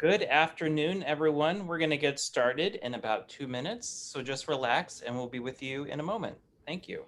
Good afternoon, everyone. We're going to get started in about 2 minutes, so just relax and we'll be with you in a moment. Thank you.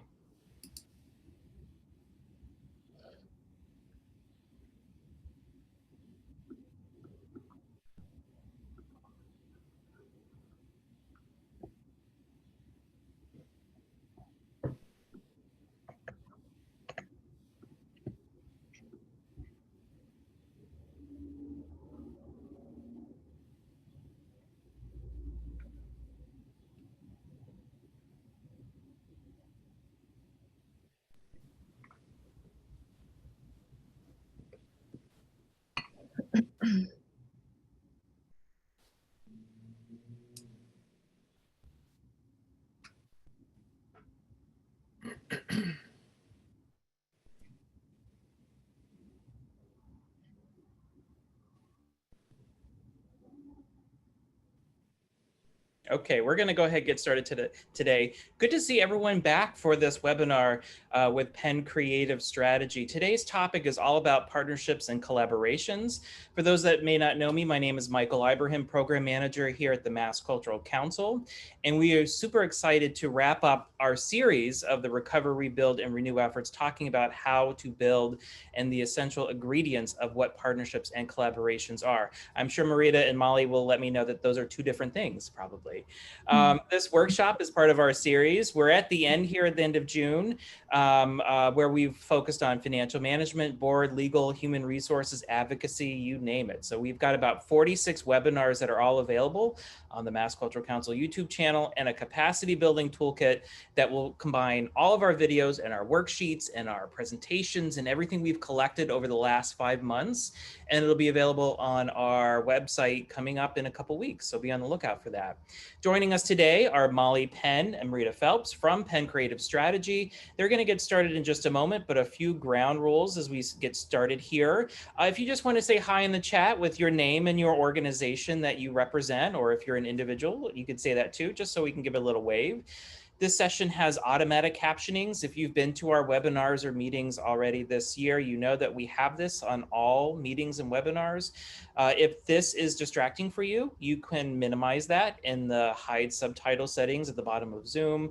Okay, we're going to go ahead and get started today. Good to see everyone back for this webinar with Penn Creative Strategy. Today's topic is all about partnerships and collaborations. For those that may not know me, my name is Michael Ibrahim, Program Manager here at the Mass Cultural Council, and we are super excited to wrap up our series of the Recover, Rebuild, and Renew efforts, talking about how to build and the essential ingredients of what partnerships and collaborations are. I'm sure Marita and Molly will let me know that those are two different things, probably. This workshop is part of our series. We're at the end here at the end of June, where we've focused on financial management, board, legal, human resources, advocacy, you name it. So we've got about 46 webinars that are all available on the Mass Cultural Council YouTube channel, and a capacity building toolkit that will combine all of our videos and our worksheets and our presentations and everything we've collected over the last 5 months. And it'll be available on our website coming up in a couple weeks. So be on the lookout for that. Joining us today are Molly Penn and Marita Phelps from Penn Creative Strategy. They're going to get started in just a moment, but a few ground rules as we get started here. If you just want to say hi in the chat with your name and your organization that you represent, or if you're an individual, you could say that too, just so we can give a little wave. This session has automatic captionings. If you've been to our webinars or meetings already this year, you know that we have this on all meetings and webinars. If this is distracting for you, you can minimize that in the hide subtitle settings at the bottom of Zoom.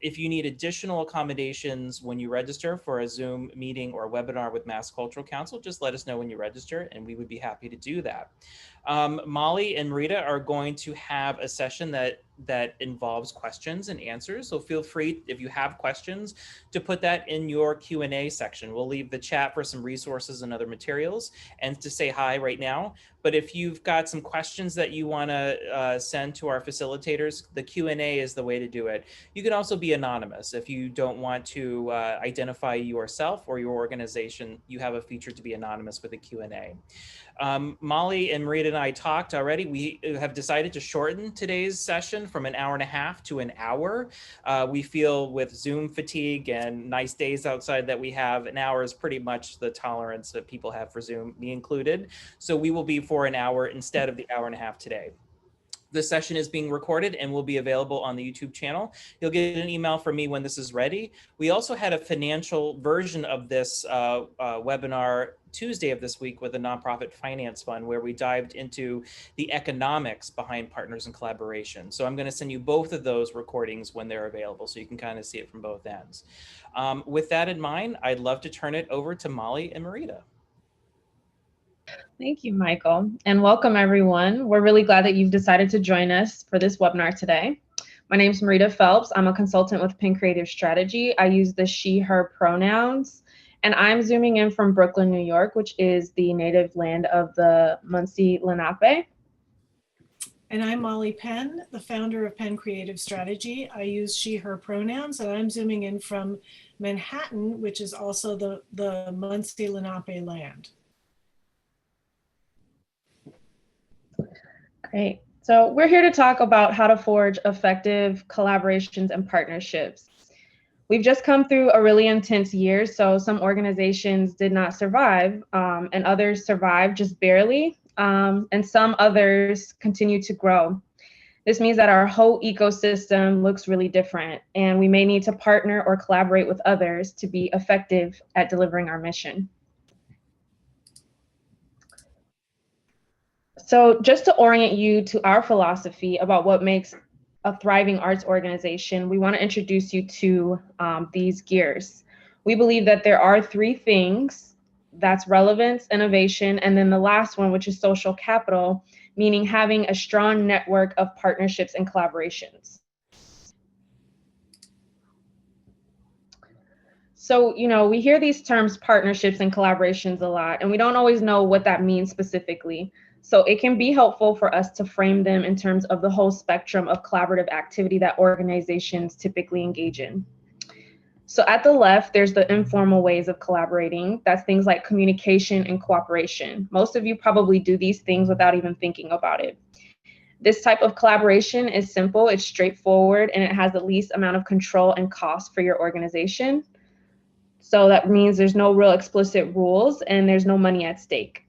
If you need additional accommodations when you register for a Zoom meeting or webinar with Mass Cultural Council, just let us know when you register and we would be happy to do that. Molly and Marita are going to have a session that involves questions and answers. So feel free, if you have questions, to put that in your Q&A section. We'll leave the chat for some resources and other materials and to say hi right now. But if you've got some questions that you want to send to our facilitators, the Q&A is the way to do it. You can also be anonymous. If you don't want to identify yourself or your organization, you have a feature to be anonymous with a Q&A. Molly and Marita and I talked already. We have decided to shorten today's session from an hour and a half to an hour. We feel with Zoom fatigue and nice days outside that we have, an hour is pretty much the tolerance that people have for Zoom, me included. So we will be for an hour instead of the hour and a half today. The session is being recorded and will be available on the YouTube channel. You'll get an email from me when this is ready. We also had a financial version of this webinar Tuesday of this week with a nonprofit finance fund, where we dived into the economics behind partners and collaboration. So I'm going to send you both of those recordings when they're available, so you can kind of see it from both ends. With that in mind, I'd love to turn it over to Molly and Marita. Thank you, Michael, and welcome everyone. We're really glad that you've decided to join us for this webinar today. My name is Marita Phelps. I'm a consultant with Penn Creative Strategy. I use the she, her pronouns, and I'm zooming in from Brooklyn, New York, which is the native land of the Munsee Lenape. And I'm Molly Penn, the founder of Penn Creative Strategy. I use she, her pronouns, and I'm zooming in from Manhattan, which is also the Muncie Lenape land. Great. So we're here to talk about how to forge effective collaborations and partnerships. We've just come through a really intense year, so some organizations did not survive, and others survived just barely, and some others continue to grow. This means that our whole ecosystem looks really different, and we may need to partner or collaborate with others to be effective at delivering our mission. So just to orient you to our philosophy about what makes a thriving arts organization, we want to introduce you to these gears. We believe that there are three things: that's relevance, innovation, and then the last one, which is social capital, meaning having a strong network of partnerships and collaborations. So, we hear these terms partnerships and collaborations a lot, and we don't always know what that means specifically. So it can be helpful for us to frame them in terms of the whole spectrum of collaborative activity that organizations typically engage in. So at the left, there's the informal ways of collaborating. That's things like communication and cooperation. Most of you probably do these things without even thinking about it. This type of collaboration is simple, it's straightforward, and it has the least amount of control and cost for your organization. So that means there's no real explicit rules and there's no money at stake.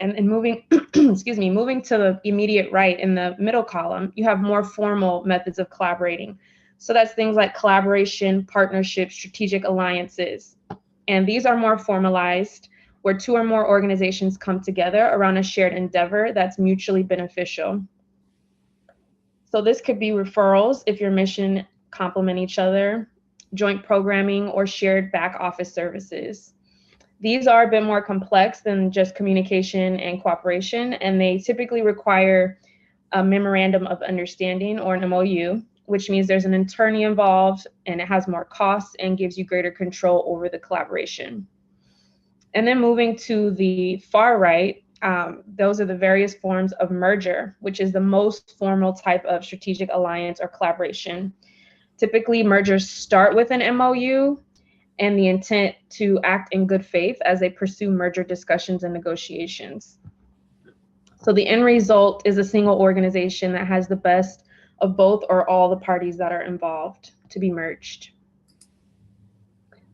And moving, moving to the immediate right in the middle column, you have more formal methods of collaborating. So that's things like collaboration, partnerships, strategic alliances. And these are more formalized, where two or more organizations come together around a shared endeavor that's mutually beneficial. So this could be referrals if your mission complement each other, joint programming, or shared back office services. These are a bit more complex than just communication and cooperation, and they typically require a memorandum of understanding, or an MOU, which means there's an attorney involved and it has more costs and gives you greater control over the collaboration. And then moving to the far right, those are the various forms of merger, which is the most formal type of strategic alliance or collaboration. Typically, mergers start with an MOU and the intent to act in good faith as they pursue merger discussions and negotiations. So the end result is a single organization that has the best of both or all the parties that are involved to be merged.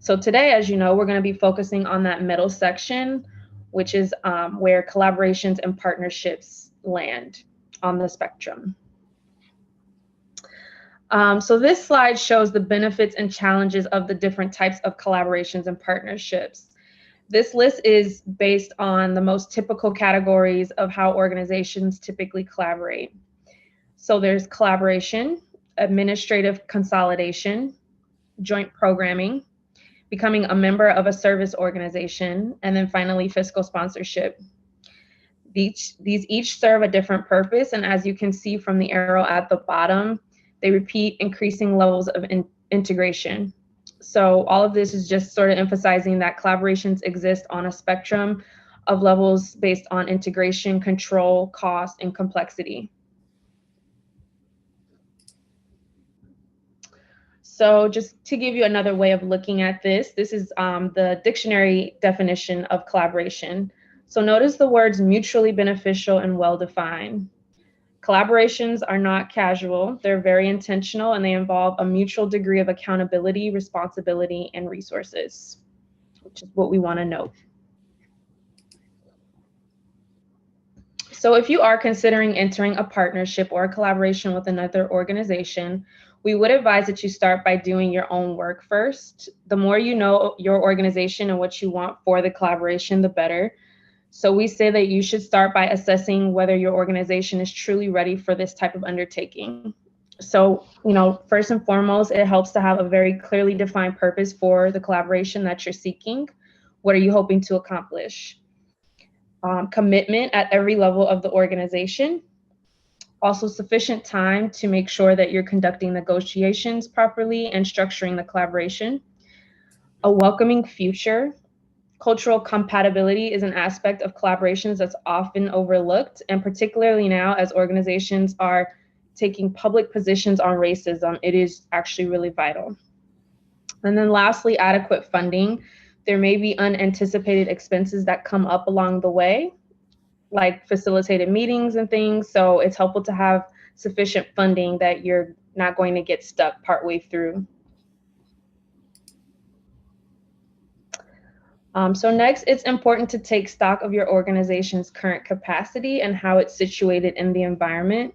So today, as you know, we're going to be focusing on that middle section, which is where collaborations and partnerships land on the spectrum. So this slide shows the benefits and challenges of the different types of collaborations and partnerships. This list is based on the most typical categories of how organizations typically collaborate. So there's collaboration, administrative consolidation, joint programming, becoming a member of a service organization, and then finally fiscal sponsorship. These each serve a different purpose, and as you can see from the arrow at the bottom, they repeat increasing levels of integration. So all of this is just sort of emphasizing that collaborations exist on a spectrum of levels based on integration, control, cost, and complexity. So just to give you another way of looking at this is the dictionary definition of collaboration. So notice the words mutually beneficial and well-defined. Collaborations are not casual, they're very intentional, and they involve a mutual degree of accountability, responsibility, and resources, which is what we want to note. So if you are considering entering a partnership or a collaboration with another organization, we would advise that you start by doing your own work first. The more you know your organization and what you want for the collaboration, the better. So we say that you should start by assessing whether your organization is truly ready for this type of undertaking. So, first and foremost, it helps to have a very clearly defined purpose for the collaboration that you're seeking. What are you hoping to accomplish? Commitment at every level of the organization. Also sufficient time to make sure that you're conducting negotiations properly and structuring the collaboration. A welcoming future. Cultural compatibility is an aspect of collaborations that's often overlooked, and particularly now as organizations are taking public positions on racism, it is actually really vital. And then lastly, adequate funding. There may be unanticipated expenses that come up along the way, like facilitated meetings and things. So it's helpful to have sufficient funding that you're not going to get stuck partway through. So next, it's important to take stock of your organization's current capacity and how it's situated in the environment.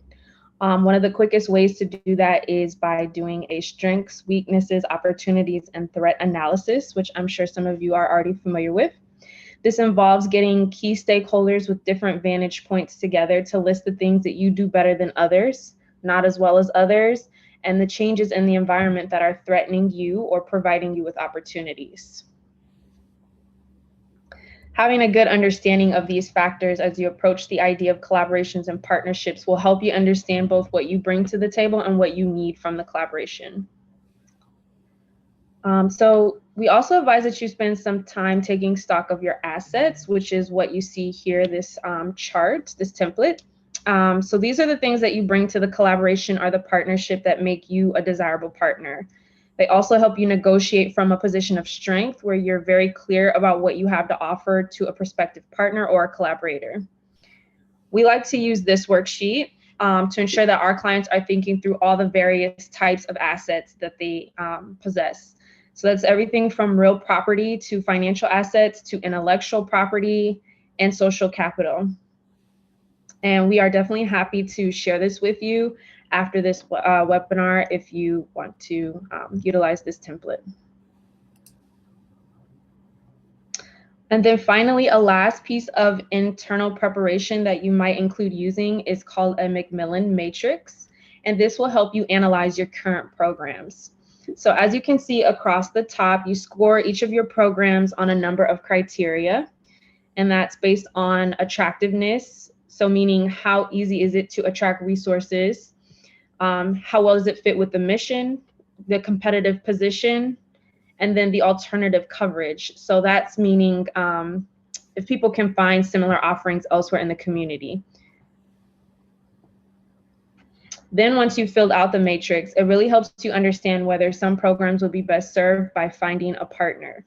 One of the quickest ways to do that is by doing a strengths, weaknesses, opportunities, and threat analysis, which I'm sure some of you are already familiar with. This involves getting key stakeholders with different vantage points together to list the things that you do better than others, not as well as others, and the changes in the environment that are threatening you or providing you with opportunities. Having a good understanding of these factors as you approach the idea of collaborations and partnerships will help you understand both what you bring to the table and what you need from the collaboration. So we also advise that you spend some time taking stock of your assets, which is what you see here, this chart, this template. So these are the things that you bring to the collaboration or the partnership that make you a desirable partner. They also help you negotiate from a position of strength where you're very clear about what you have to offer to a prospective partner or a collaborator. We like to use this worksheet to ensure that our clients are thinking through all the various types of assets that they possess. So that's everything from real property to financial assets to intellectual property and social capital. And we are definitely happy to share this with you after this webinar if you want to utilize this template. And then finally, a last piece of internal preparation that you might include using is called a Macmillan Matrix. And this will help you analyze your current programs. So as you can see across the top, you score each of your programs on a number of criteria. And that's based on attractiveness. So meaning how easy is it to attract resources? How well does it fit with the mission, the competitive position, and then the alternative coverage. So that's meaning if people can find similar offerings elsewhere in the community. Then once you've filled out the matrix, it really helps you understand whether some programs would be best served by finding a partner.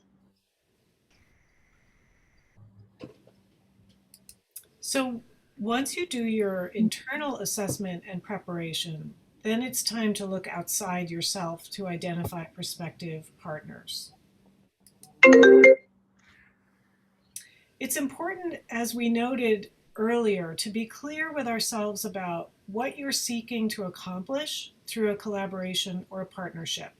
So once you do your internal assessment and preparation, then it's time to look outside yourself to identify prospective partners. It's important, as we noted earlier, to be clear with ourselves about what you're seeking to accomplish through a collaboration or a partnership.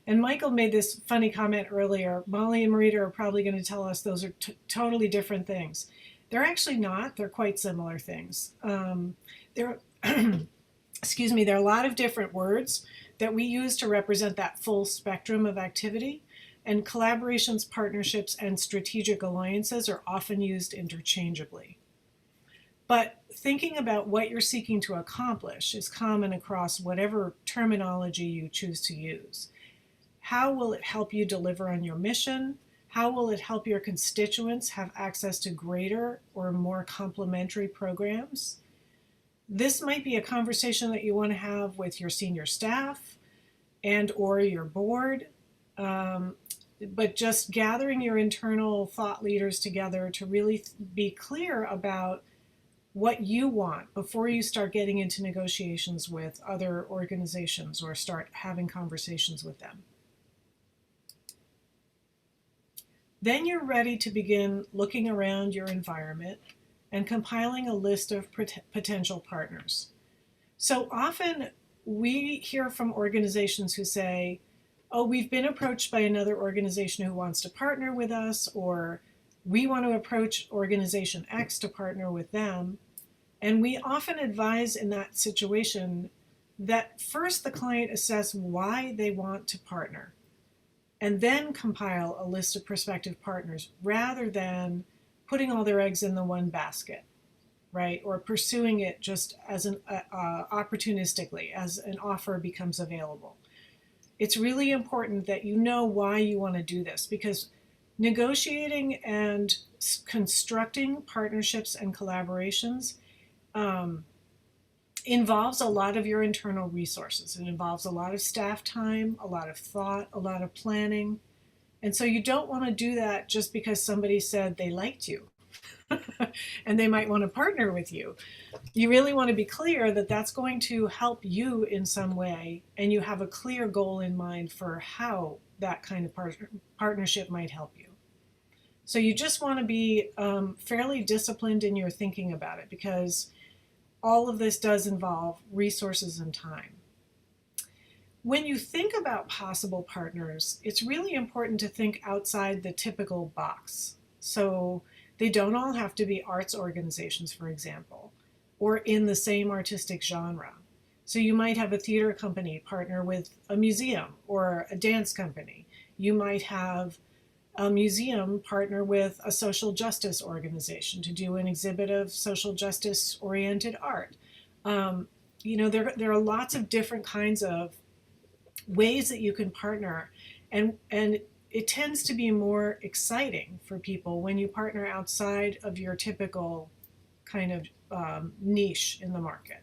And Michael made this funny comment earlier. Molly and Marita are probably going to tell us those are totally different things. They're actually not. They're quite similar things. Excuse me, there are a lot of different words that we use to represent that full spectrum of activity. And collaborations, partnerships, and strategic alliances are often used interchangeably. But thinking about what you're seeking to accomplish is common across whatever terminology you choose to use. How will it help you deliver on your mission? How will it help your constituents have access to greater or more complementary programs? This might be a conversation that you want to have with your senior staff and or your board. But just gathering your internal thought leaders together to really be clear about what you want before you start getting into negotiations with other organizations or start having conversations with them. Then you're ready to begin looking around your environment and compiling a list of potential partners. So often we hear from organizations who say, oh, we've been approached by another organization who wants to partner with us, or we want to approach organization X to partner with them. And we often advise in that situation that first the client assess why they want to partner and then compile a list of prospective partners rather than putting all their eggs in the one basket, right? Or pursuing it just as an opportunistically as an offer becomes available. It's really important that you know why you want to do this, because Negotiating and constructing partnerships and collaborations um, involves a lot of your internal resources. It involves a lot of staff time, a lot of thought, a lot of planning. And so you don't want to do that just because somebody said they liked you and they might want to partner with you. You really want to be clear that that's going to help you in some way, and you have a clear goal in mind for how that kind of partnership might help you. So you just want to be fairly disciplined in your thinking about it, because all of this does involve resources and time. When you think about possible partners, it's really important to think outside the typical box. So they don't all have to be arts organizations, for example, or in the same artistic genre. So you might have a theater company partner with a museum or a dance company. You might have a museum partner with a social justice organization to do an exhibit of social justice oriented art. There are lots of different kinds of ways that you can partner, and it tends to be more exciting for people when you partner outside of your typical kind of niche in the market.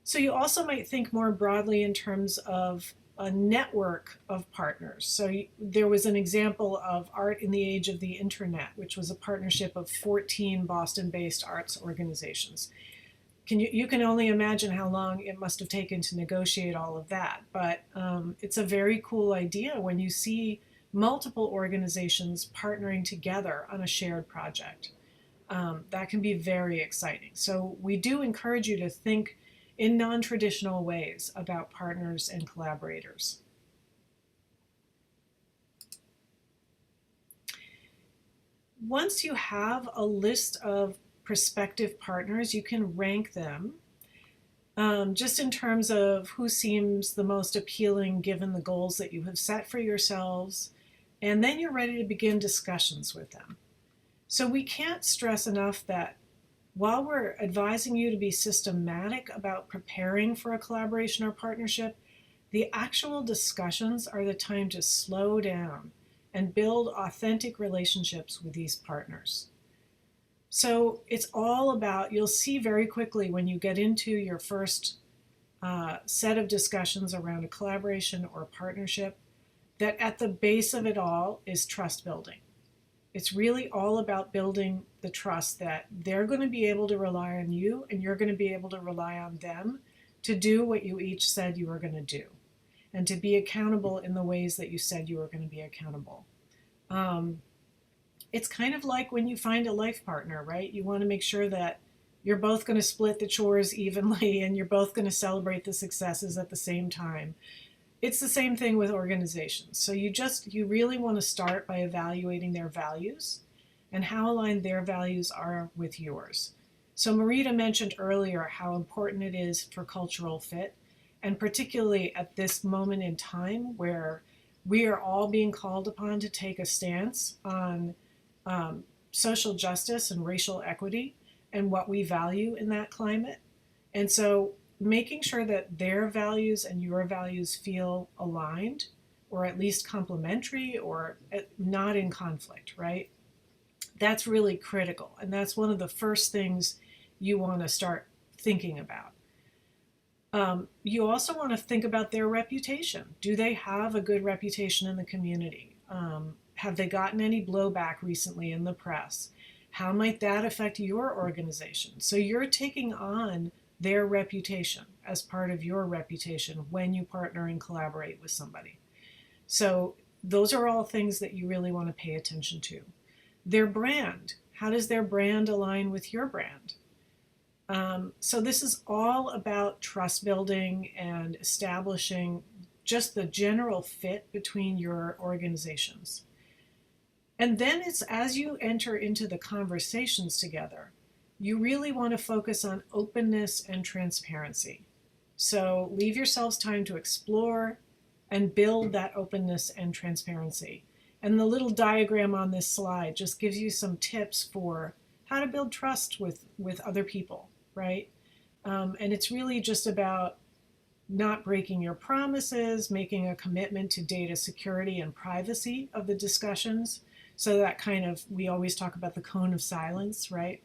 So you also might think more broadly in terms of a network of partners. So there was an example of Art in the Age of the Internet, which was a partnership of 14 Boston-based arts organizations. You can only imagine how long it must have taken to negotiate all of that, but it's a very cool idea when you see multiple organizations partnering together on a shared project. That can be very exciting. So we do encourage you to think in non-traditional ways about partners and collaborators. Once you have a list of prospective partners, you can rank them just in terms of who seems the most appealing given the goals that you have set for yourselves, and then you're ready to begin discussions with them. So we can't stress enough that while we're advising you to be systematic about preparing for a collaboration or partnership, the actual discussions are the time to slow down and build authentic relationships with these partners. So it's all about, you'll see very quickly when you get into your first set of discussions around a collaboration or a partnership, that at the base of it all is trust building. It's really all about building the trust that they're going to be able to rely on you and you're going to be able to rely on them to do what you each said you were going to do, and to be accountable in the ways that you said you were going to be accountable. It's kind of like when you find a life partner, right? You want to make sure that you're both going to split the chores evenly and you're both going to celebrate the successes at the same time. It's the same thing with organizations. So you really want to start by evaluating their values and how aligned their values are with yours. So Marita mentioned earlier how important it is for cultural fit, and particularly at this moment in time where we are all being called upon to take a stance on social justice and racial equity and what we value in that climate. And so making sure that their values and your values feel aligned, or at least complementary, or not in conflict, right? That's really critical. And that's one of the first things you want to start thinking about. You also want to think about their reputation. Do they have a good reputation in the community? Have they gotten any blowback recently in the press? How might that affect your organization? So you're taking on their reputation as part of your reputation when you partner and collaborate with somebody. So those are all things that you really want to pay attention to. Their brand. How does their brand align with your brand? So this is all about trust building and establishing just the general fit between your organizations. And then it's as you enter into the conversations together, you really want to focus on openness and transparency. So leave yourselves time to explore and build that openness and transparency. And the little diagram on this slide just gives you some tips for how to build trust with other people, right? And it's really just about not breaking your promises, making a commitment to data security and privacy of the discussions. So that kind of, we always talk about the cone of silence, right?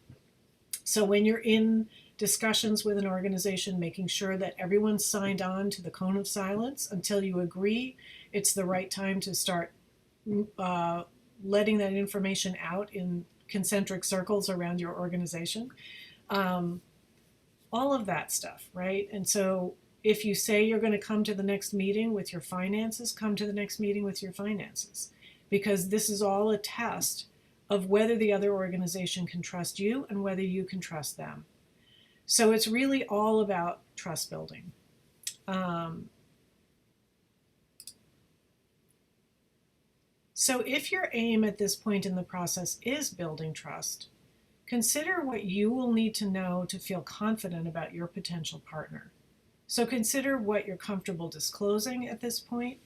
So when you're in discussions with an organization, making sure that everyone's signed on to the cone of silence until you agree it's the right time to start letting that information out in concentric circles around your organization. All of that stuff, right? And so if you say you're going to come to the next meeting with your finances, come to the next meeting with your finances, because this is all a test of whether the other organization can trust you and whether you can trust them. So it's really all about trust building. So if your aim at this point in the process is building trust, consider what you will need to know to feel confident about your potential partner. So consider what you're comfortable disclosing at this point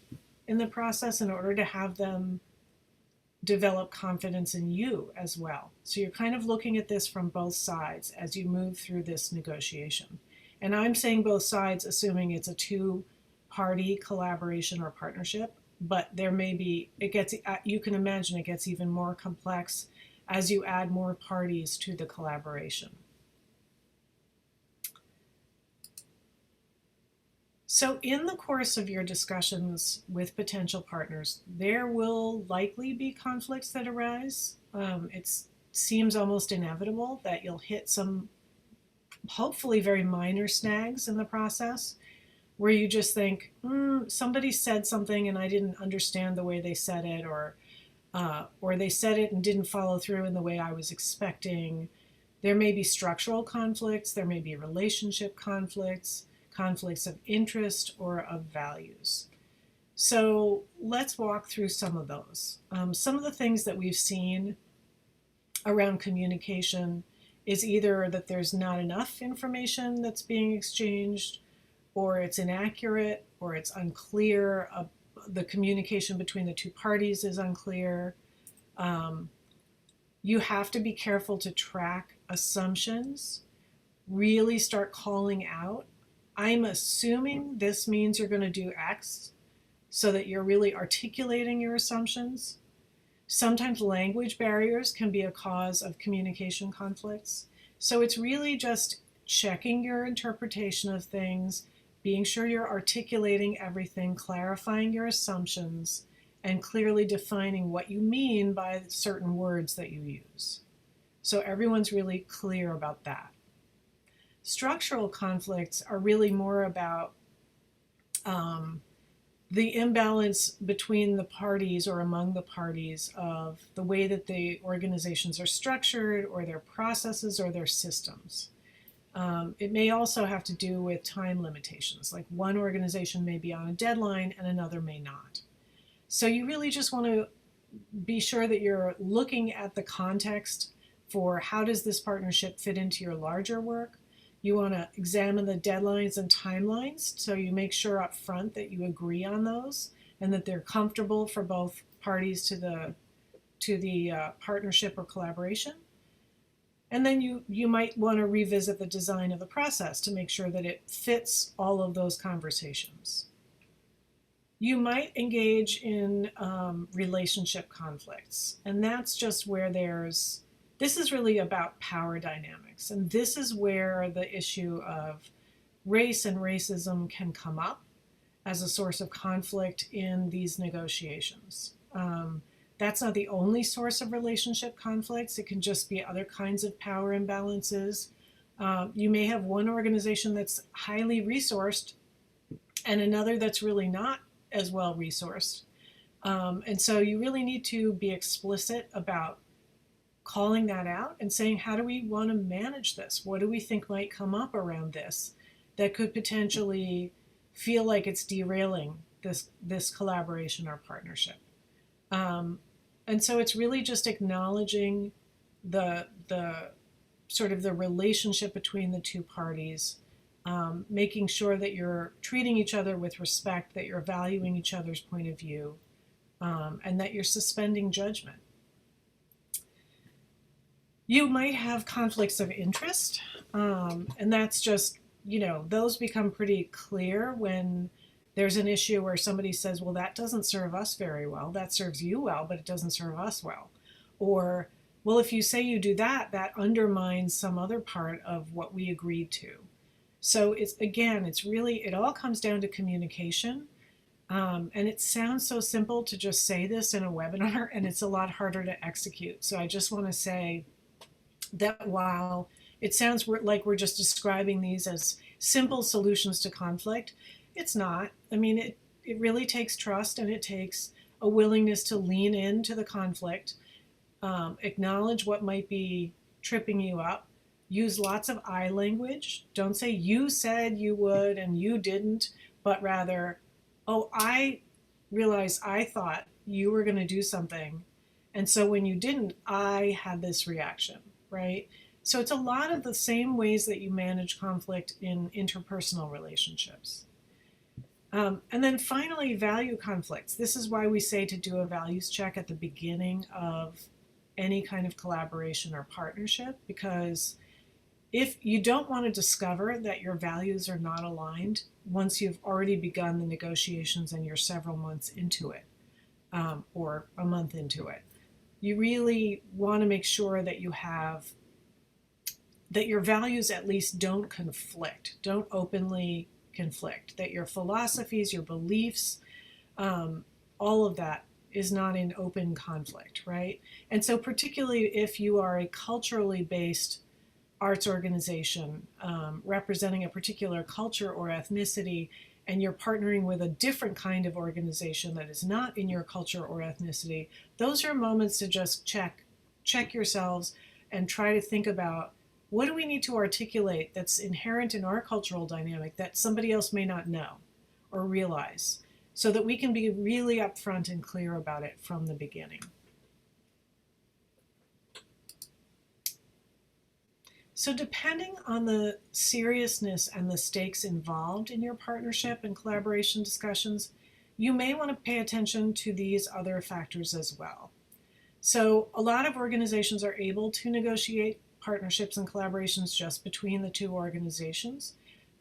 in the process in order to have them develop confidence in you as well. So you're kind of looking at this from both sides as you move through this negotiation. And I'm saying both sides, assuming it's a two-party collaboration or partnership, but there may be, you can imagine it gets even more complex as you add more parties to the collaboration. So in the course of your discussions with potential partners, there will likely be conflicts that arise. It seems almost inevitable that you'll hit some hopefully very minor snags in the process where you just think, somebody said something and I didn't understand the way they said it, or they said it and didn't follow through in the way I was expecting. There may be structural conflicts, there may be relationship conflicts, conflicts of interest or of values. So let's walk through some of those. Some of the things that we've seen around communication is either that there's not enough information that's being exchanged, or it's inaccurate, or it's unclear. The communication between the two parties is unclear. You have to be careful to track assumptions, really start calling out. I'm assuming this means you're going to do X, so that you're really articulating your assumptions. Sometimes language barriers can be a cause of communication conflicts. So it's really just checking your interpretation of things, being sure you're articulating everything, clarifying your assumptions, and clearly defining what you mean by certain words that you use. So everyone's really clear about that. Structural conflicts are really more about the imbalance between the parties or among the parties of the way that the organizations are structured, or their processes, or their systems. It may also have to do with time limitations, like one organization may be on a deadline and another may not. So you really just want to be sure that you're looking at the context for how does this partnership fit into your larger work. You want to examine the deadlines and timelines, so you make sure up front that you agree on those and that they're comfortable for both parties to the partnership or collaboration. And then you might want to revisit the design of the process to make sure that it fits all of those conversations. You might engage in relationship conflicts, and that's just where this is really about power dynamics, and this is where the issue of race and racism can come up as a source of conflict in these negotiations. That's not the only source of relationship conflicts. It can just be other kinds of power imbalances. You may have one organization that's highly resourced and another that's really not as well resourced. And so you really need to be explicit about calling that out and saying, how do we want to manage this? What do we think might come up around this that could potentially feel like it's derailing this collaboration or partnership? And so it's really just acknowledging the sort of the relationship between the two parties, making sure that you're treating each other with respect, that you're valuing each other's point of view, and that you're suspending judgment. You might have conflicts of interest, and that's just those become pretty clear when there's an issue where somebody says, well, that doesn't serve us very well. That serves you well, but it doesn't serve us well. Or, well, if you say you do that, that undermines some other part of what we agreed to. So it all comes down to communication. And it sounds so simple to just say this in a webinar, and it's a lot harder to execute. So I just want to say that while it sounds like we're just describing these as simple solutions to conflict, it's not. I mean, it really takes trust, and it takes a willingness to lean into the conflict, acknowledge what might be tripping you up, use lots of I language. Don't say you said you would and you didn't, but rather, oh, I realized I thought you were going to do something. And so when you didn't, I had this reaction, right? So it's a lot of the same ways that you manage conflict in interpersonal relationships. And then finally, value conflicts. This is why we say to do a values check at the beginning of any kind of collaboration or partnership, because if you don't want to discover that your values are not aligned once you've already begun the negotiations and you're several months into it, or a month into it, you really want to make sure that that your values at least don't conflict, don't openly conflict, that your philosophies, your beliefs, all of that is not in open conflict, right? And so particularly if you are a culturally based arts organization representing a particular culture or ethnicity, and you're partnering with a different kind of organization that is not in your culture or ethnicity, those are moments to just check yourselves and try to think about, what do we need to articulate that's inherent in our cultural dynamic that somebody else may not know or realize, so that we can be really upfront and clear about it from the beginning. So depending on the seriousness and the stakes involved in your partnership and collaboration discussions, you may want to pay attention to these other factors as well. So a lot of organizations are able to negotiate partnerships and collaborations just between the two organizations,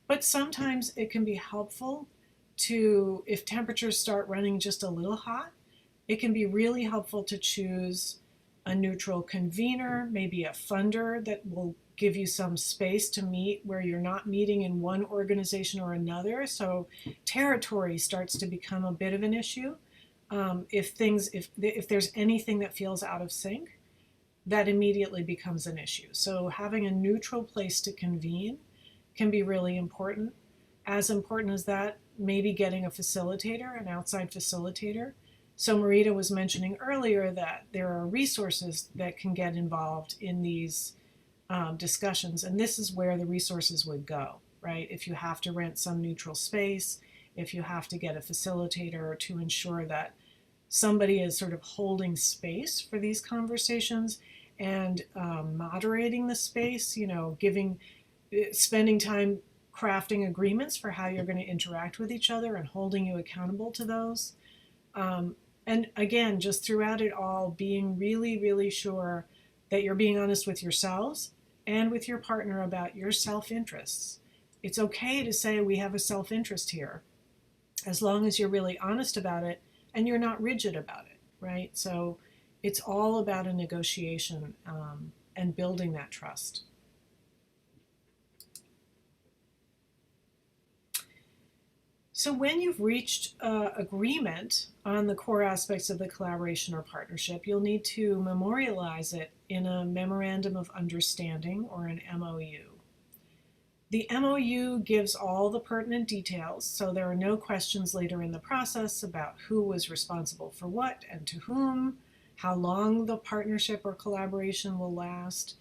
but sometimes it can be helpful to, if temperatures start running just a little hot, it can be really helpful to choose a neutral convener, maybe a funder that will give you some space to meet where you're not meeting in one organization or another. So territory starts to become a bit of an issue. If there's anything that feels out of sync, that immediately becomes an issue. So having a neutral place to convene can be really important. As important as that, maybe getting a facilitator, an outside facilitator. So Marita was mentioning earlier that there are resources that can get involved in these discussions, and this is where the resources would go, right? If you have to rent some neutral space, if you have to get a facilitator to ensure that somebody is sort of holding space for these conversations and moderating the space, spending time crafting agreements for how you're going to interact with each other and holding you accountable to those. And again, just throughout it all, being really, really sure that you're being honest with yourselves and with your partner about your self-interests. It's okay to say we have a self-interest here, as long as you're really honest about it and you're not rigid about it, right? So it's all about a negotiation and building that trust. So when you've reached agreement on the core aspects of the collaboration or partnership, you'll need to memorialize it in a memorandum of understanding, or an MOU. The MOU gives all the pertinent details, so there are no questions later in the process about who was responsible for what and to whom, how long the partnership or collaboration will last,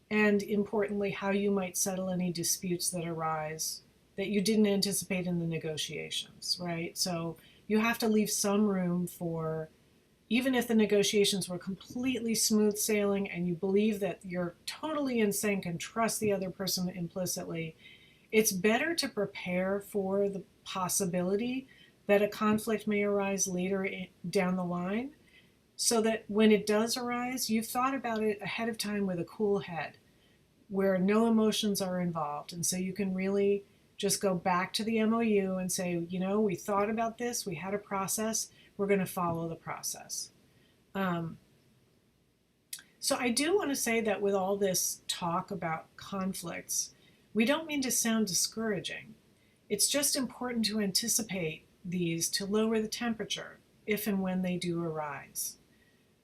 and importantly, how you might settle any disputes that arise that you didn't anticipate in the negotiations, right? So you have to leave some room for, even if the negotiations were completely smooth sailing and you believe that you're totally in sync and trust the other person implicitly, it's better to prepare for the possibility that a conflict may arise later down the line, so that when it does arise, you've thought about it ahead of time with a cool head. where no emotions are involved. And so you can really just go back to the MOU and say, you know, we thought about this, we had a process, we're going to follow the process. So I do want to say that with all this talk about conflicts, we don't mean to sound discouraging. It's just important to anticipate these to lower the temperature if and when they do arise.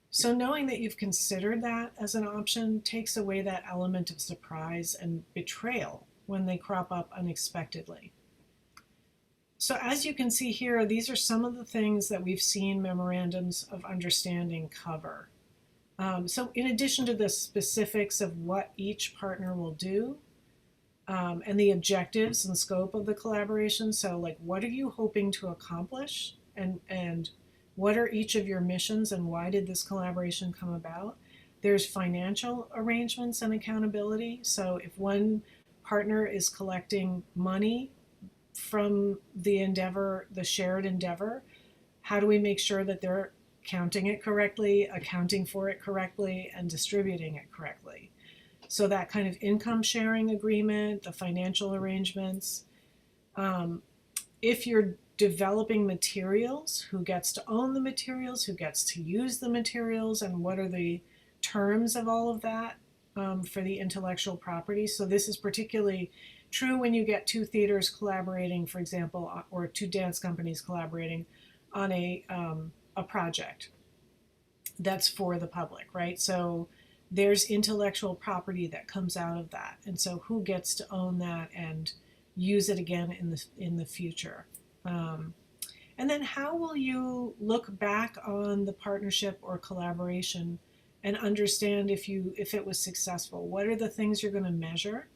So knowing that you've considered that as an option takes away that element of surprise and betrayal when they crop up unexpectedly. So as you can see here, these are some of the things that we've seen memorandums of understanding cover. So in addition to the specifics of what each partner will do, and the objectives and scope of the collaboration, so like what are you hoping to accomplish, and what are each of your missions, and why did this collaboration come about? There's financial arrangements and accountability. So if one partner is collecting money from the endeavor, the shared endeavor, how do we make sure that they're counting it correctly, accounting for it correctly, and distributing it correctly? So that kind of income sharing agreement, the financial arrangements. If you're developing materials, who gets to own the materials, who gets to use the materials, and what are the terms of all of that for the intellectual property? So this is particularly true when you get two theaters collaborating, for example, or two dance companies collaborating on a project that's for the public, right? So there's intellectual property that comes out of that, and so who gets to own that and use it again in the future? And then how will you look back on the partnership or collaboration and understand if it was successful? What are the things you're going to measure?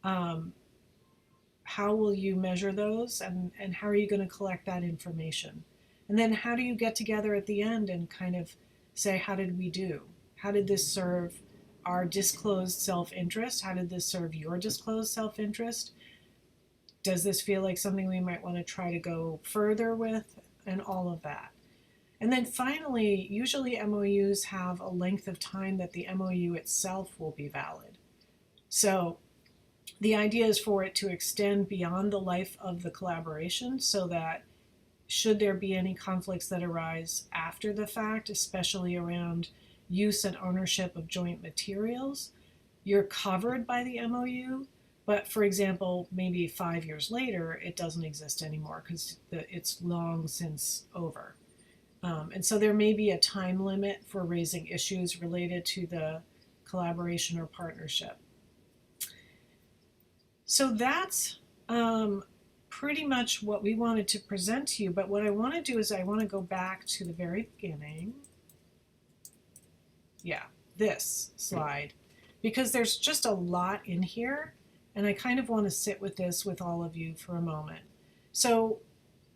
How will you measure those, and how are you going to collect that information? And then how do you get together at the end and kind of say, how did we do? How did this serve our disclosed self-interest? How did this serve your disclosed self-interest? Does this feel like something we might want to try to go further with? And all of that. And then finally, usually MOUs have a length of time that the MOU itself will be valid. So the idea is for it to extend beyond the life of the collaboration, so that should there be any conflicts that arise after the fact, especially around use and ownership of joint materials, you're covered by the MOU. But for example, maybe 5 years later, it doesn't exist anymore because it's long since over. And so there may be a time limit for raising issues related to the collaboration or partnership. So that's pretty much what we wanted to present to you. But what I want to do is I want to go back to the very beginning. Yeah, this slide, because there's just a lot in here, and I kind of want to sit with this with all of you for a moment. So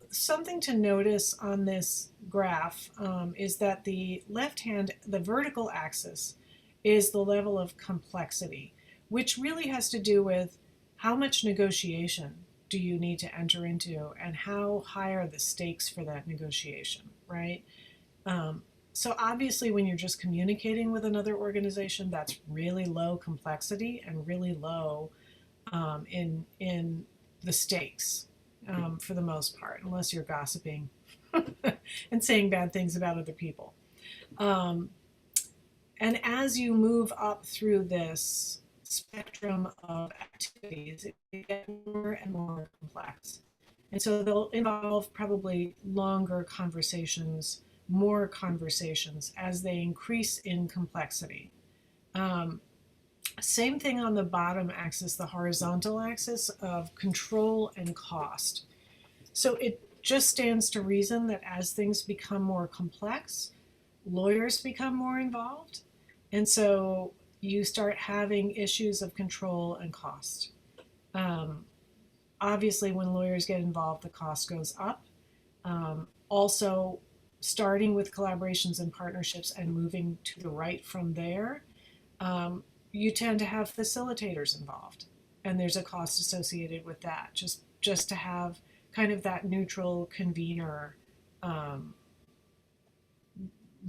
something to notice on this graph is that the the vertical axis is the level of complexity, which really has to do with how much negotiation do you need to enter into, and how high are the stakes for that negotiation, right? So obviously when you're just communicating with another organization, that's really low complexity and really low in the stakes for the most part, unless you're gossiping and saying bad things about other people. And as you move up through this spectrum of activities, it gets more and more complex. And so they'll involve probably longer conversations, more conversations as they increase in complexity. Same thing on the bottom axis, the horizontal axis of control and cost. So it just stands to reason that as things become more complex, lawyers become more involved. And so you start having issues of control and cost. Obviously, when lawyers get involved, the cost goes up. Also, starting with collaborations and partnerships and moving to the right from there, you tend to have facilitators involved, and there's a cost associated with that, just to have kind of that neutral convener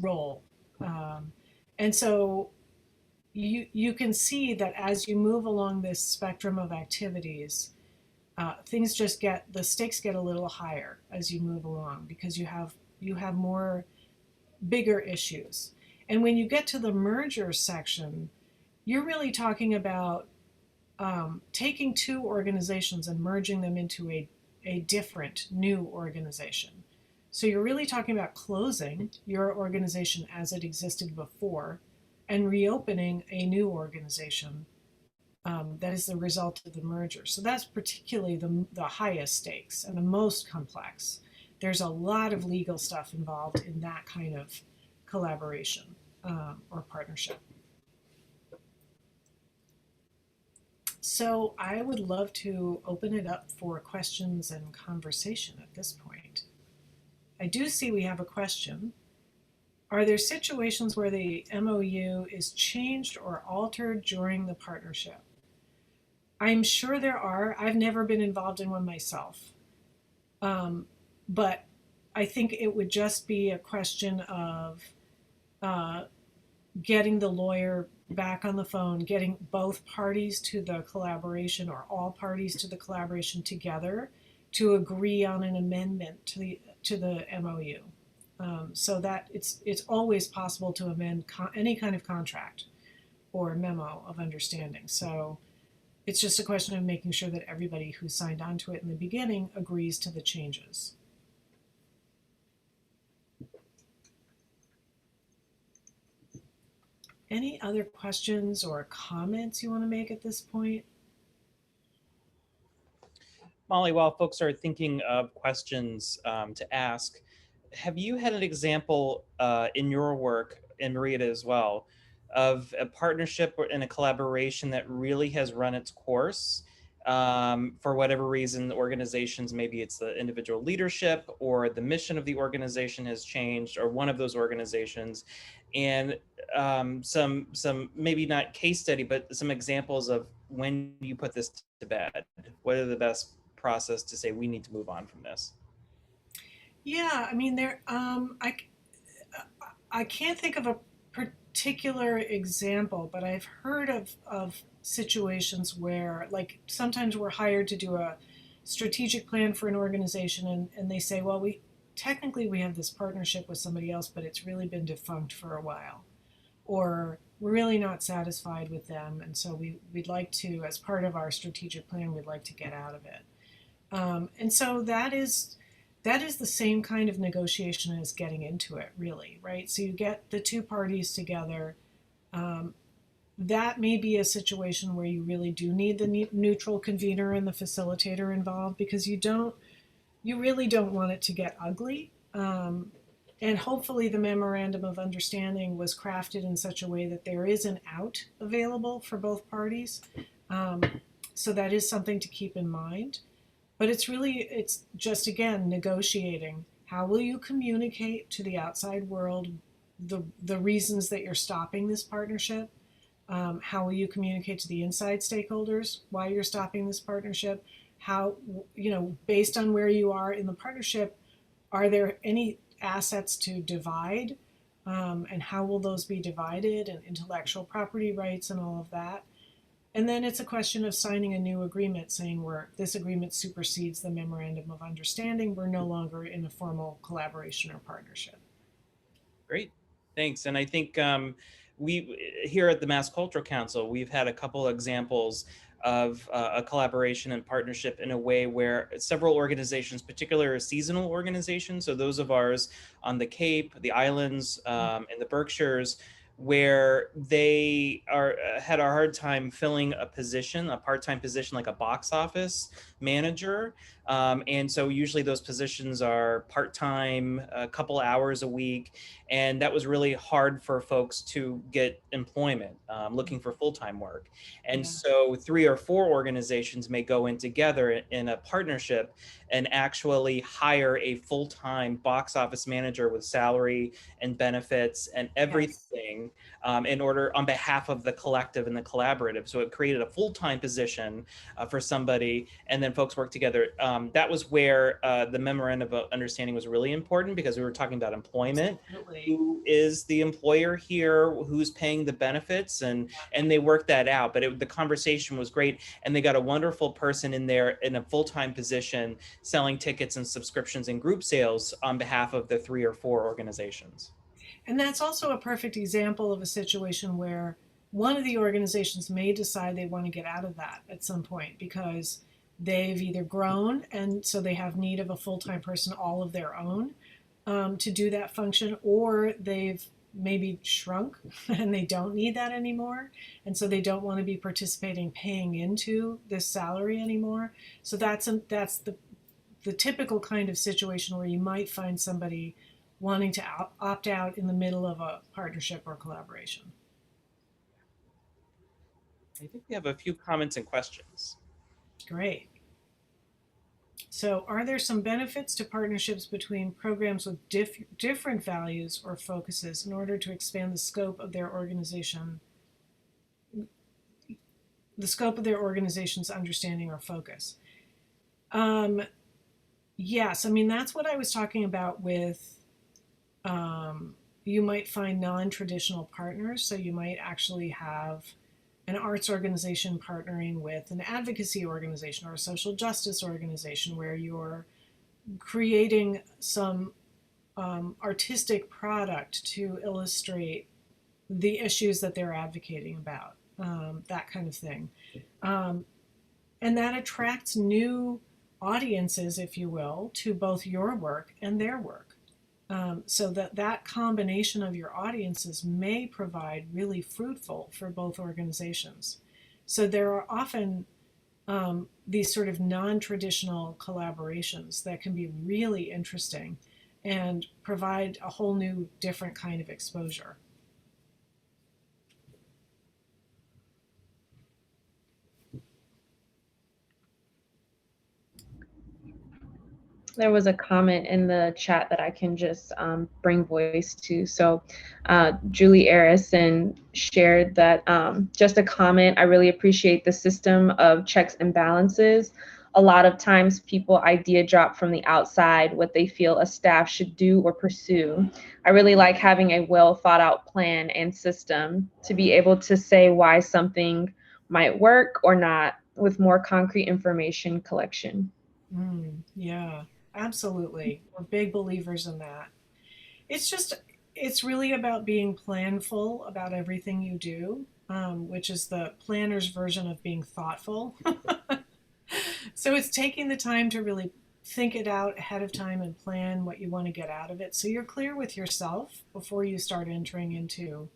role. And so you can see that as you move along this spectrum of activities, things just the stakes get a little higher as you move along because you have more bigger issues. And when you get to the merger section, you're really talking about taking two organizations and merging them into a different new organization. So you're really talking about closing your organization as it existed before and reopening a new organization that is the result of the merger. So that's particularly the highest stakes and the most complex. There's a lot of legal stuff involved in that kind of collaboration or partnership. So I would love to open it up for questions and conversation at this point. I do see we have a question. Are there situations where the MOU is changed or altered during the partnership? I'm sure there are. I've never been involved in one myself. But I think it would just be a question of getting the lawyer back on the phone, getting both parties to the collaboration or all parties to the collaboration together to agree on an amendment to the MOU. So that it's always possible to amend any kind of contract or memo of understanding. So it's just a question of making sure that everybody who signed on to it in the beginning agrees to the changes. Any other questions or comments you want to make at this point? Molly, while folks are thinking of questions to ask, have you had an example in your work, and Marita as well, of a partnership and a collaboration that really has run its course for whatever reason, the organizations, maybe it's the individual leadership or the mission of the organization has changed, or one of those organizations, and some maybe not case study, but some examples of when you put this to bed. What are the best process to say we need to move on from this? Yeah, I mean, I can't think of a particular example, but I've heard of situations where, like, sometimes we're hired to do a strategic plan for an organization, and they say, well, technically we have this partnership with somebody else, but it's really been defunct for a while. Or we're really not satisfied with them, and so we'd like to, as part of our strategic plan, we'd like to get out of it. And so that is the same kind of negotiation as getting into it, really, right? So you get the two parties together. That may be a situation where you really do need the neutral convener and the facilitator involved, because you really don't want it to get ugly. And hopefully the memorandum of understanding was crafted in such a way that there is an out available for both parties. So that is something to keep in mind. But it's just, again, negotiating. How will you communicate to the outside world the reasons that you're stopping this partnership? How will you communicate to the inside stakeholders why you're stopping this partnership? How, based on where you are in the partnership, are there any assets to divide? And how will those be divided, and intellectual property rights and all of that? And then it's a question of signing a new agreement saying this agreement supersedes the memorandum of understanding. We're no longer in a formal collaboration or partnership. Great, thanks. And I think we here at the Mass Cultural Council, we've had a couple examples of a collaboration and partnership in a way where several organizations, particularly seasonal organizations, so those of ours on the Cape, the islands, and the Berkshires, where they had a hard time filling a part-time position, like a box office manager. And so usually those positions are part-time, a couple hours a week. And that was really hard for folks to get employment, looking for full-time work. And so 3 or 4 organizations may go in together in a partnership and actually hire a full-time box office manager with salary and benefits and everything, in order, on behalf of the collective and the collaborative. So it created a full-time position for somebody, and then folks work together. that was where the memorandum of understanding was really important, because we were talking about employment. Absolutely. Who is the employer here? Who's paying the benefits? And they worked that out. But the conversation was great, and they got a wonderful person in there in a full-time position selling tickets and subscriptions and group sales on behalf of the 3 or 4 organizations. And that's also a perfect example of a situation where one of the organizations may decide they want to get out of that at some point because they've either grown and so they have need of a full-time person all of their own to do that function, or they've maybe shrunk and they don't need that anymore, and so they don't want to be participating paying into this salary anymore. So that's the typical kind of situation where you might find somebody wanting to opt out in the middle of a partnership or collaboration. I think we have a few comments and questions. Great. So, are there some benefits to partnerships between programs with different values or focuses in order to expand the scope of their organization's understanding or focus? Yes, I mean, that's what I was talking about with you might find non-traditional partners. So you might actually have an arts organization partnering with an advocacy organization or a social justice organization where you're creating some artistic product to illustrate the issues that they're advocating about, that kind of thing. And that attracts new audiences, if you will, to both your work and their work. So that combination of your audiences may provide really fruitful for both organizations. So there are often these sort of non-traditional collaborations that can be really interesting and provide a whole new different kind of exposure. There was a comment in the chat that I can just bring voice to. So Julie Arison shared that just a comment, I really appreciate the system of checks and balances. A lot of times people idea drop from the outside what they feel a staff should do or pursue. I really like having a well thought out plan and system to be able to say why something might work or not with more concrete information collection. Yeah. Absolutely. We're big believers in that. It's really about being planful about everything you do, which is the planner's version of being thoughtful. So it's taking the time to really think it out ahead of time and plan what you want to get out of it. So you're clear with yourself before you start entering into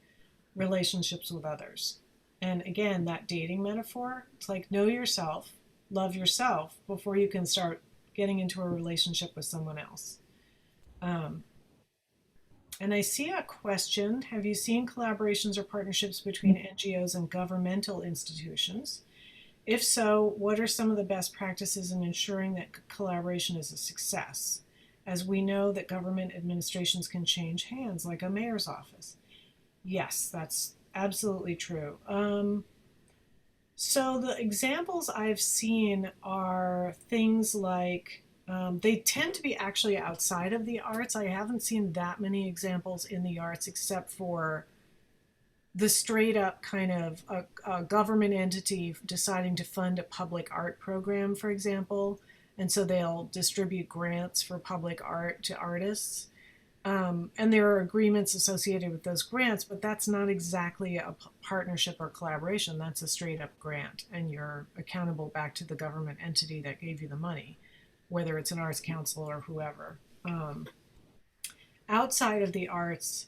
relationships with others. And again, that dating metaphor, it's like know yourself, love yourself before you can start getting into a relationship with someone else. And I see a question. Have you seen collaborations or partnerships between NGOs and governmental institutions? If so, what are some of the best practices in ensuring that collaboration is a success? As we know that government administrations can change hands, like a mayor's office. Yes, that's absolutely true. So the examples I've seen are things like they tend to be actually outside of the arts. I haven't seen that many examples in the arts except for the straight up kind of a government entity deciding to fund a public art program, for example. And so they'll distribute grants for public art to artists. And there are agreements associated with those grants, but that's not exactly a partnership or collaboration. That's a straight up grant, and you're accountable back to the government entity that gave you the money, whether it's an arts council or whoever. Outside of the arts,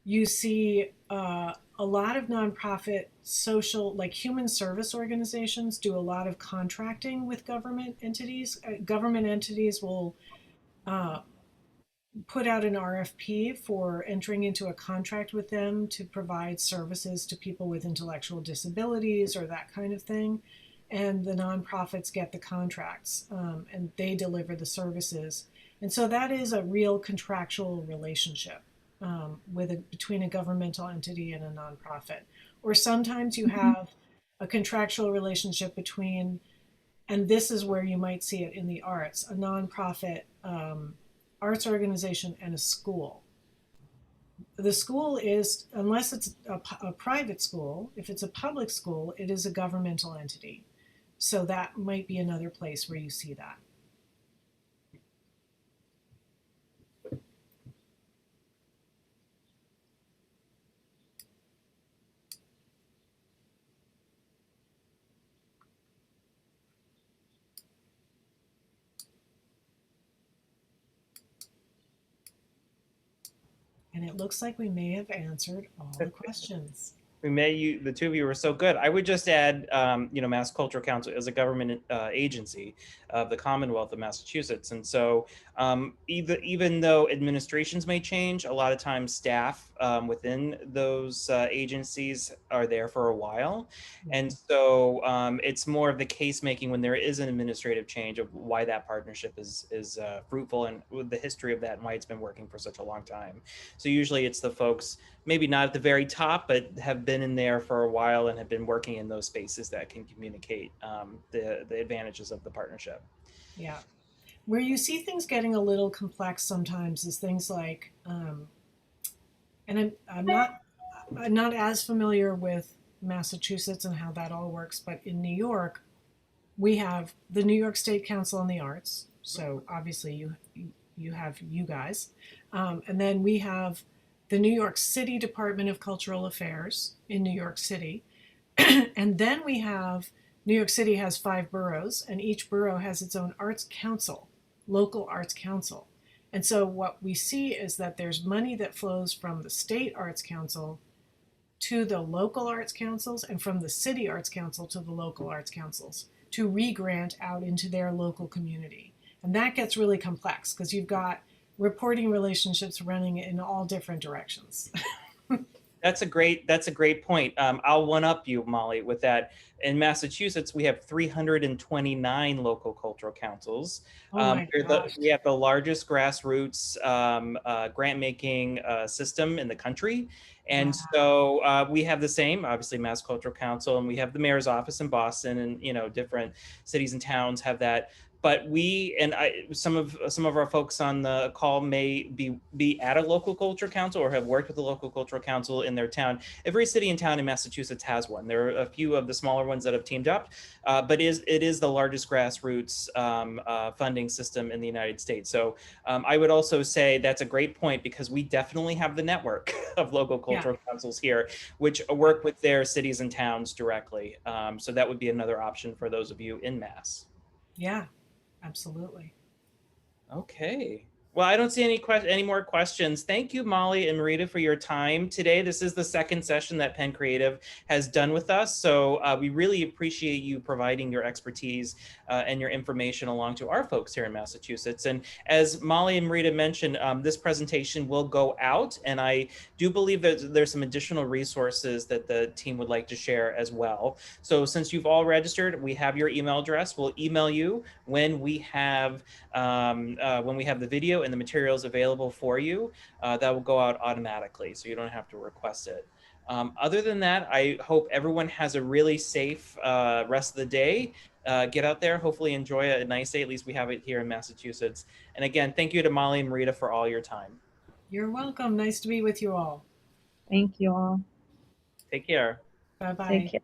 you see a lot of nonprofit social, like human service organizations, do a lot of contracting with government entities. Government entities will put out an RFP for entering into a contract with them to provide services to people with intellectual disabilities or that kind of thing. And the nonprofits get the contracts and they deliver the services. And so that is a real contractual relationship between a governmental entity and a nonprofit. Or sometimes you have a contractual relationship between And this is where you might see it in the arts, a nonprofit arts organization and a school. The school is, unless it's a private school, if it's a public school, it is a governmental entity. So that might be another place where you see that. And it looks like we may have answered all the questions. The two of you were so good. I would just add, Mass Cultural Council is a government agency of the Commonwealth of Massachusetts. And so even though administrations may change, a lot of times staff within those agencies are there for a while. And so it's more of the case making when there is an administrative change of why that partnership is fruitful, and the history of that and why it's been working for such a long time. So usually it's the folks maybe not at the very top, but have been in there for a while and have been working in those spaces that can communicate the advantages of the partnership. Yeah. Where you see things getting a little complex sometimes is things like, and I'm not as familiar with Massachusetts and how that all works, but in New York, we have the New York State Council on the Arts. So obviously you have you guys, and then we have the New York City Department of Cultural Affairs in New York City. And then we have New York City has 5 boroughs, and each borough has its own arts council, local arts council. And so what we see is that there's money that flows from the state arts council to the local arts councils, and from the city arts council to the local arts councils to re-grant out into their local community. And that gets really complex because you've got reporting relationships running in all different directions. That's a great point. I'll one up you, Molly, with that. In Massachusetts, we have 329 local cultural councils. Oh my gosh. We have the largest grassroots grant making system in the country. And Wow. so we have the same, obviously, Mass Cultural Council, and we have the mayor's office in Boston, and different cities and towns have that. But some of our folks on the call may be at a local culture council or have worked with the local cultural council in their town. Every city and town in Massachusetts has one. There are a few of the smaller ones that have teamed up, but it is the largest grassroots funding system in the United States. So I would also say that's a great point, because we definitely have the network of local cultural councils here, which work with their cities and towns directly. So that would be another option for those of you in Mass. Yeah, absolutely. Okay. Well, I don't see any more questions. Thank you, Molly and Marita, for your time today. This is the second session that Penn Creative has done with us. So we really appreciate you providing your expertise and your information along to our folks here in Massachusetts. And as Molly and Marita mentioned, this presentation will go out, and I do believe that there's some additional resources that the team would like to share as well. So since you've all registered, we have your email address. We'll email you when we have the video and the materials available for you. That will go out automatically, so you don't have to request it. Other than that, I hope everyone has a really safe rest of the day. Get out there, hopefully enjoy a nice day. At least we have it here in Massachusetts. And again, thank you to Molly and Marita for all your time. You're welcome. Nice to be with you all. Thank you all. Take care. Bye-bye. Take care.